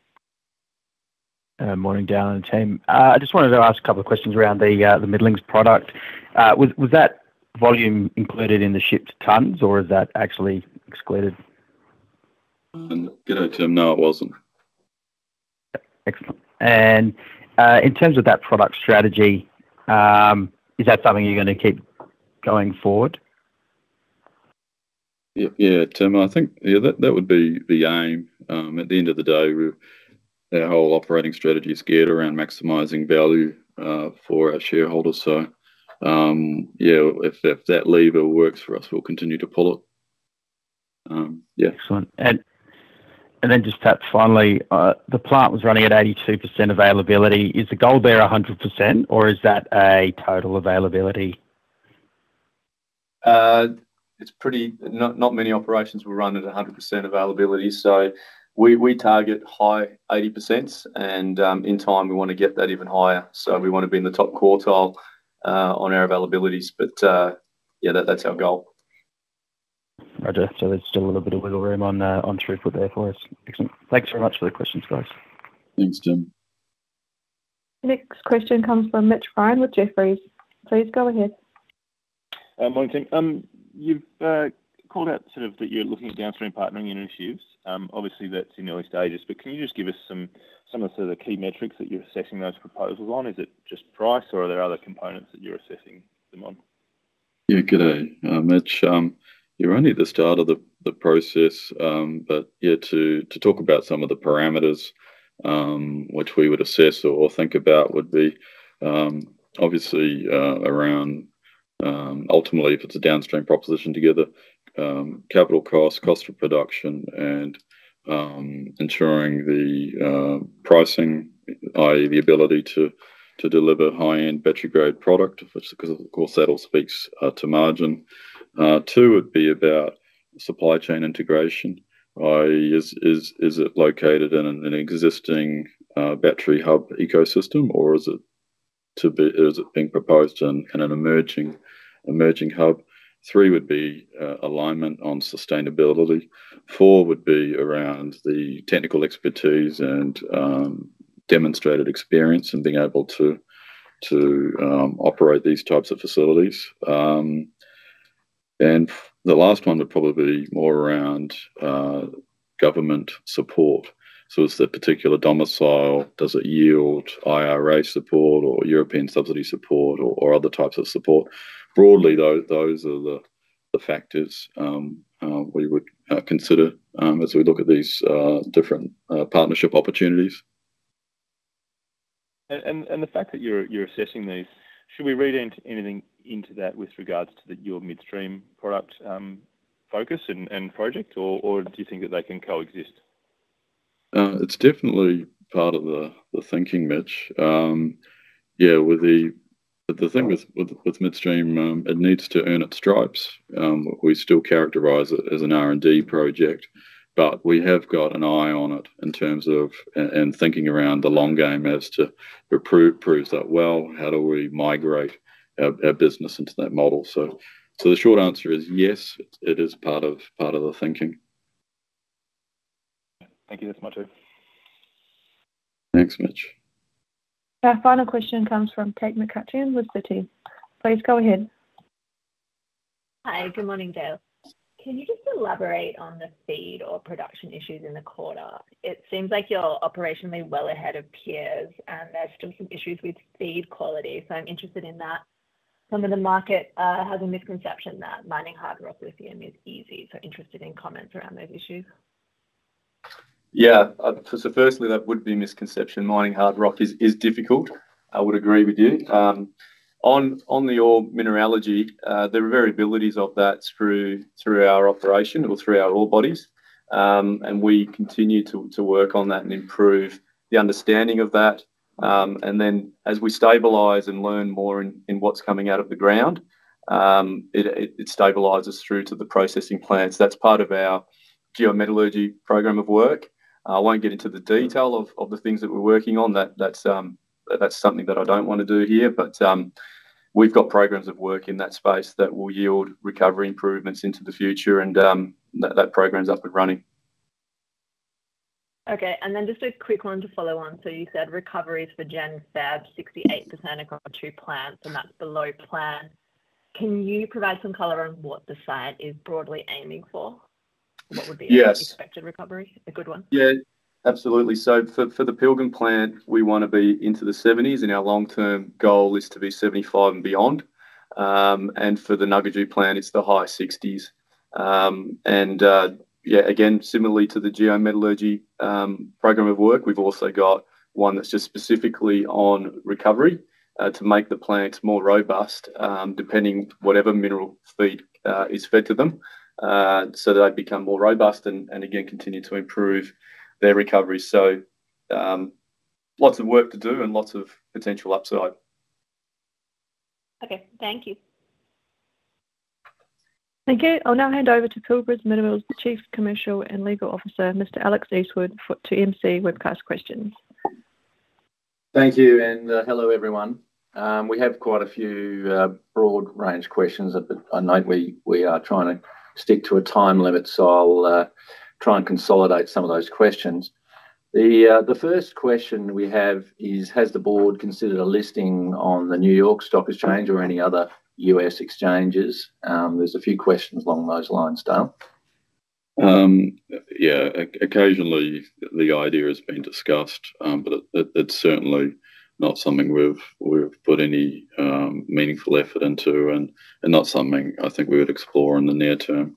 Morning, Dale and team. I just wanted to ask a couple of questions around the middlings product. Was that volume included in the shipped tons, or is that actually excluded? G'day, Tim. No, it wasn't. Excellent. And in terms of that product strategy, is that something you're going to keep going forward? Yeah, Tim. I think that would be the aim. At the end of the day, our whole operating strategy is geared around maximising value for our shareholders. So, if that lever works for us, we'll continue to pull it. Excellent. And then just perhaps finally, the plant was running at 82% availability. Is the goal there 100%, or is that a total availability? It's not many operations will run at 100% availability. So we target high 80%, and in time we want to get that even higher. So we want to be in the top quartile on our availabilities. But that's our goal. Roger. So there's still a little bit of wiggle room on throughput there for us. Excellent. Thanks very much for the questions, guys. Thanks, Tim. Next question comes from Mitch Ryan with Jefferies. Please go ahead. Morning, Tim. You've called out sort of that you're looking at downstream partnering initiatives. Obviously, that's in early stages, but can you just give us some of the key metrics that you're assessing those proposals on? Is it just price, or are there other components that you're assessing them on? Yeah, g'day, Mitch. You're only at the start of the process, but to talk about some of the parameters which we would assess or think about would be obviously around ultimately, if it's a downstream proposition together, capital cost of production, and ensuring the pricing, i.e. the ability to deliver high-end battery-grade product, because of course that all speaks to margin. 2 would be about supply chain integration. Is it located in an existing battery hub ecosystem, or is it being proposed in an emerging hub? 3 would be alignment on sustainability. 4 would be around the technical expertise and demonstrated experience and being able to operate these types of facilities. And the last one would probably be more around government support. So is the particular domicile, does it yield IRA support or European subsidy support or other types of support? Broadly, those are the factors we would consider as we look at these different partnership opportunities. And the fact that you're assessing these, should we read anything into that with regards to your midstream product focus and project, or do you think that they can coexist? It's definitely part of the thinking, Mitch. With the thing with midstream, it needs to earn its stripes. We still characterise it as an R&D project, but we have got an eye on it in terms of and thinking around the long game as to proves that well. How do we migrate our business into that model? So the short answer is yes, it is part of the thinking. Thank you. That's my two. Thanks, Mitch. Our final question comes from Kate McCutcheon with Citi. Please go ahead. Hi, good morning, Dale. Can you just elaborate on the feed or production issues in the quarter? It seems like you're operationally well ahead of peers, and there's still some issues with feed quality, so I'm interested in that. some of the market has a misconception that mining hard rock lithium is easy. So interested in comments around those issues. Yeah, so firstly, that would be a misconception. Mining hard rock is difficult. I would agree with you. On the ore mineralogy, there are variabilities of that through our operation or through our ore bodies, and we continue to work on that and improve the understanding of that. And then as we stabilise and learn more in what's coming out of the ground, it stabilises through to the processing plants. That's part of our geometallurgy program of work. I won't get into the detail of the things that we're working on. That's something that I don't want to do here, but we've got programs of work in that space that will yield recovery improvements into the future, and that program's up and running. Okay, and then just a quick one to follow on. So you said recoveries for Gen Feb 68% across 2 plants, and that's below plan. Can you provide some colour on what the site is broadly aiming for? What would be an expected recovery? A good one? Yeah, absolutely. So for the Pilgrim plant, we want to be into the 70s, and our long-term goal is to be 75 and beyond. And for the Nugajee plant, it's the high 60s. Again, similarly to the geometallurgy program of work, we've also got one that's just specifically on recovery to make the plants more robust, depending whatever mineral feed is fed to them, so that they become more robust and again continue to improve their recovery. So lots of work to do and lots of potential upside. Okay, thank you. Thank you. I'll now hand over to Pilbara's Minerals Chief Commercial and Legal Officer, Mr. Alex Eastwood, to MC webcast questions. Thank you, and hello everyone. We have quite a few broad range questions, but I note we are trying to stick to a time limit, so I'll try and consolidate some of those questions. The first question we have is, has the board considered a listing on the New York Stock Exchange or any other US exchanges? There's a few questions along those lines, Dale. Occasionally the idea has been discussed, but it's certainly not something we've put any meaningful effort into, and not something I think we would explore in the near term.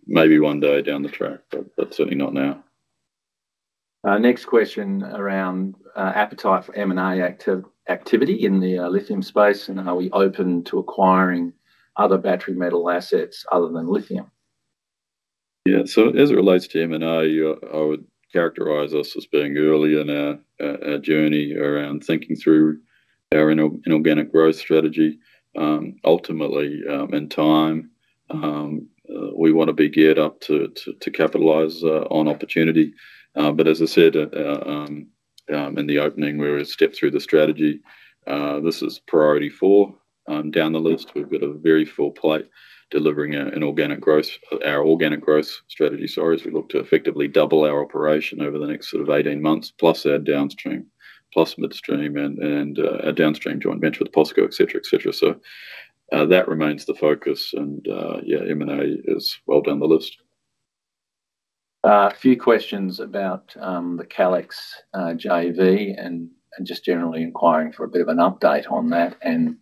Maybe one day down the track, but certainly not now. Next question around appetite for M&A activity in the lithium space, and are we open to acquiring other battery metal assets other than lithium? Yeah, so as it relates to M&A, I would characterise us as being early in our journey around thinking through our inorganic growth strategy. Ultimately, in time, we want to be geared up to capitalise on opportunity. But as I said in the opening, where we step through the strategy, this is priority 4 down the list. We've got a very full plate delivering our organic growth strategy, as we look to effectively double our operation over the next sort of 18 months, plus our downstream, plus midstream, and our downstream joint venture with POSCO, et cetera. So that remains the focus, and M&A is well down the list. A few questions about the Calix JV and just generally inquiring for a bit of an update on that, and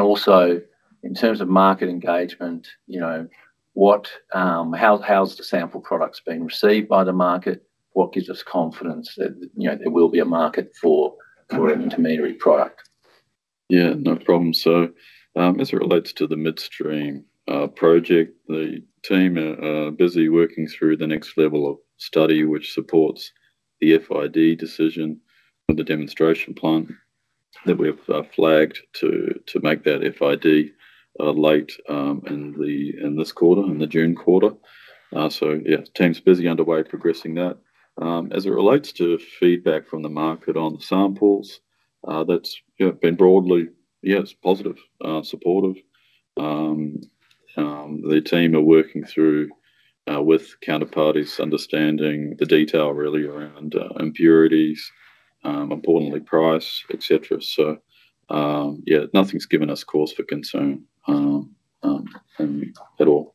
also in terms of market engagement, how's the sample products being received by the market? What gives us confidence that there will be a market for an intermediary product? Yeah, no problem. So as it relates to the midstream project, the team are busy working through the next level of study, which supports the FID decision for the demonstration plant that we've flagged to make that FID late in this quarter, in the June quarter. The team's busy underway progressing that. As it relates to feedback from the market on the samples, that's been broadly positive, supportive. The team are working through with counterparties, understanding the detail really around impurities, importantly price, etc. So nothing's given us cause for concern at all.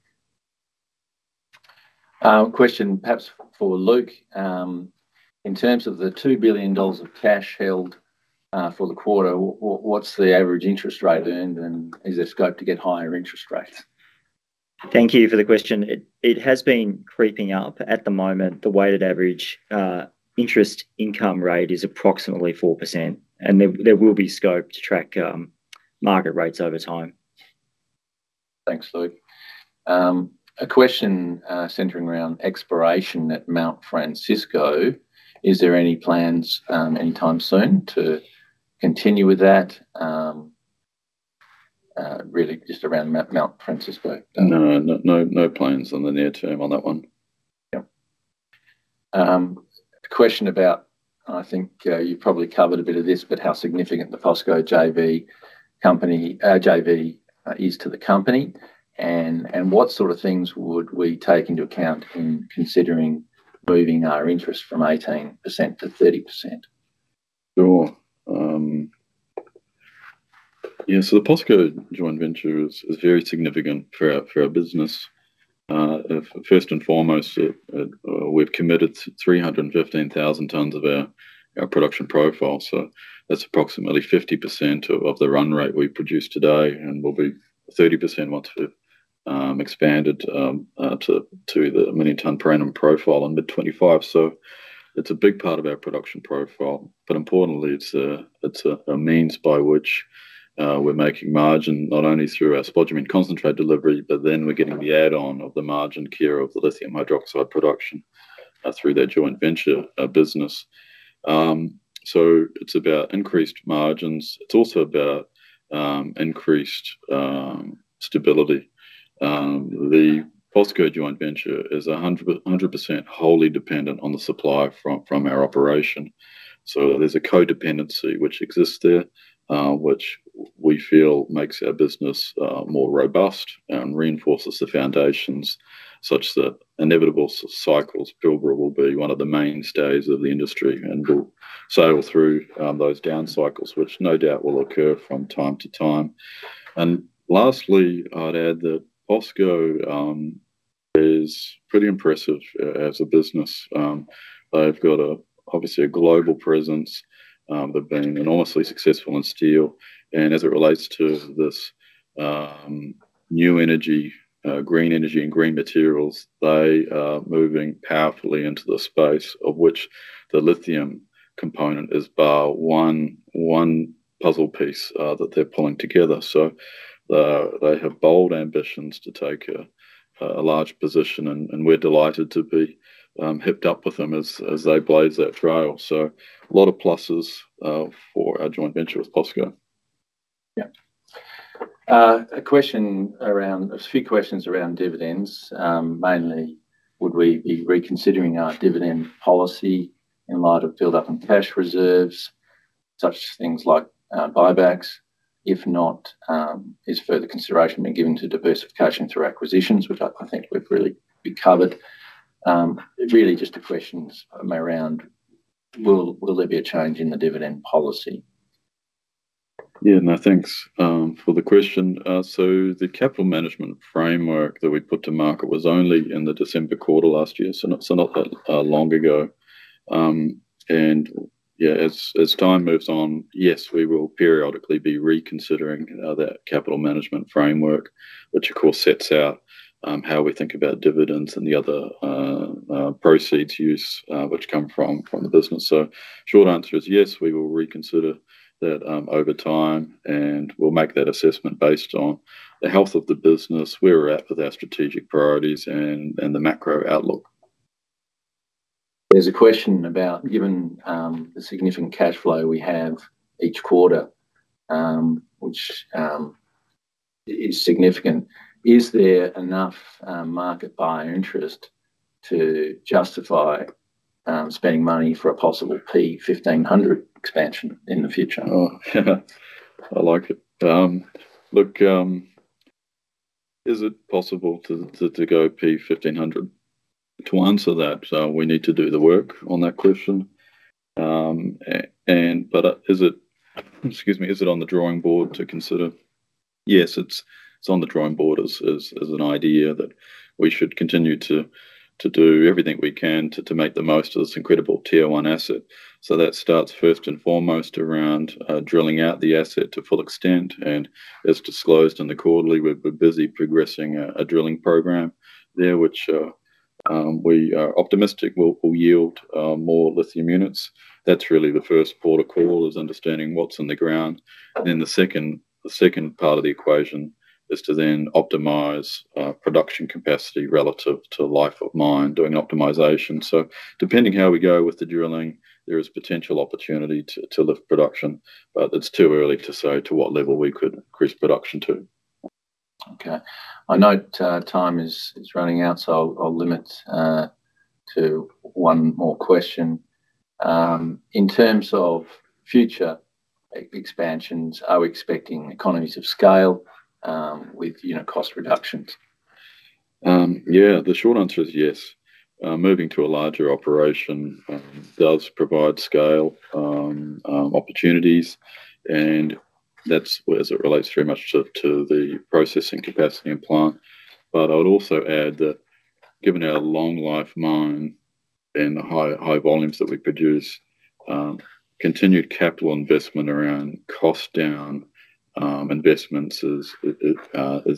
Question perhaps for Luke. In terms of the $2 billion of cash held for the quarter. What's the average interest rate earned, and is there scope to get higher interest rates? Thank you for the question. It has been creeping up. At the moment, the weighted average interest income rate is approximately 4%, and there will be scope to track market rates over time. Thanks, Luke. A question centering around exploration at Mount Francisco. Is there any plans anytime soon to continue with that? Really just around Mount Francisco. No plans in the near term on that one. Yeah. A question about, I think you probably covered a bit of this, but how significant the POSCO JV is to the company, and what sort of things would we take into account in considering moving our interest from 18% to 30%? Sure. So the POSCO joint venture is very significant for our business. First and foremost, we've committed 315,000 tonnes of our production profile. So that's approximately 50% of the run rate we produce today, and will be 30% once we've expanded to the million tonne per annum profile in mid-25. So it's a big part of our production profile, but importantly, it's a means by which we're making margin not only through our spodumene concentrate delivery, but then we're getting the add-on of the margin care of the lithium hydroxide production through that joint venture business. So it's about increased margins. It's also about increased stability. The POSCO joint venture is 100% wholly dependent on the supply from our operation. So there's a codependency which exists there, which we feel makes our business more robust and reinforces the foundations such that inevitable cycles, Pilbara will be one of the mainstays of the industry and will sail through those down cycles, which no doubt will occur from time to time. And lastly, I'd add that POSCO is pretty impressive as a business. They've got obviously a global presence. They've been enormously successful in steel, and as it relates to this new energy, green energy and green materials, they are moving powerfully into the space, of which the lithium component is bar one puzzle piece that they're pulling together. So they have bold ambitions to take a large position, and we're delighted to be hipped up with them as they blaze that trail. So a lot of pluses for our joint venture with POSCO. Yeah. A few questions around dividends. Mainly, would we be reconsidering our dividend policy in light of build-up in cash reserves, such things like buybacks? If not, is further consideration being given to diversification through acquisitions, which I think we've really covered. Really just a question around will there be a change in the dividend policy? Yeah, no, thanks for the question. So the capital management framework that we put to market was only in the December quarter last year, so not that long ago. And yeah, as time moves on, yes, we will periodically be reconsidering that capital management framework, which of course sets out how we think about dividends and the other proceeds use which come from the business. So short answer is yes, we will reconsider that over time, and we'll make that assessment based on the health of the business, where we're at with our strategic priorities and the macro outlook. There's a question about, given the significant cash flow we have each quarter, which is significant, is there enough market buyer interest to justify spending money for a possible P1500 expansion in the future? Oh, yeah, I like it. Look, is it possible to go P1500? To answer that, we need to do the work on that question. But is it on the drawing board to consider? Yes, it's on the drawing board as an idea that we should continue to to do everything we can to make the most of this incredible Tier 1 asset. So that starts first and foremost around drilling out the asset to full extent. And as disclosed in the quarterly, we're busy progressing a drilling program there, which we are optimistic will yield more lithium units. That's really the first port of call, is understanding what's in the ground. And then the second part of the equation is to then optimize production capacity relative to life of mine, doing optimization. So depending how we go with the drilling, there is potential opportunity to lift production, but it's too early to say to what level we could increase production to. Okay. I note time is running out, so I'll limit to one more question. In terms of future expansions, are we expecting economies of scale with unit cost reductions? Yeah, the short answer is yes. Moving to a larger operation does provide scale opportunities, and that's as it relates very much to the processing capacity and plant. But I would also add that given our long life mine and the high volumes that we produce, continued capital investment around cost down investments is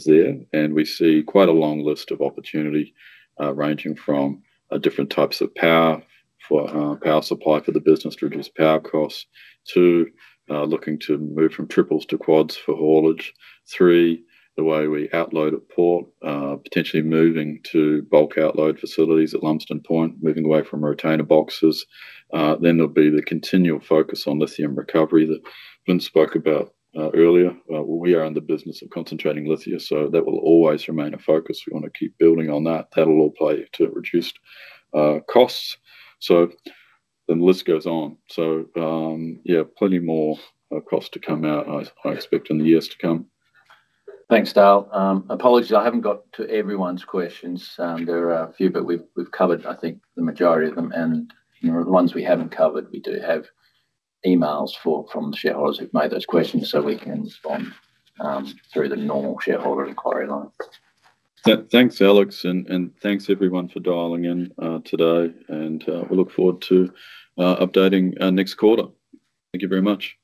there, and we see quite a long list of opportunity ranging from different types of power for power supply for the business to reduce power costs, to looking to move from triples to quads for haulage. 3, the way we outload at port, potentially moving to bulk outload facilities at Lumsden Point, moving away from retainer boxes. Then there'll be the continual focus on lithium recovery that Vince spoke about earlier. We are in the business of concentrating lithium, so that will always remain a focus. We want to keep building on that. That'll all play to reduced costs. So the list goes on. So yeah, plenty more costs to come out, I expect, in the years to come. Thanks, Dale. Apologies, I haven't got to everyone's questions. There are a few, but we've covered, I think, the majority of them. And the ones we haven't covered, we do have emails from the shareholders who've made those questions, so we can respond through the normal shareholder inquiry line. Thanks, Alex, and thanks everyone for dialing in today. And we look forward to updating next quarter. Thank you very much.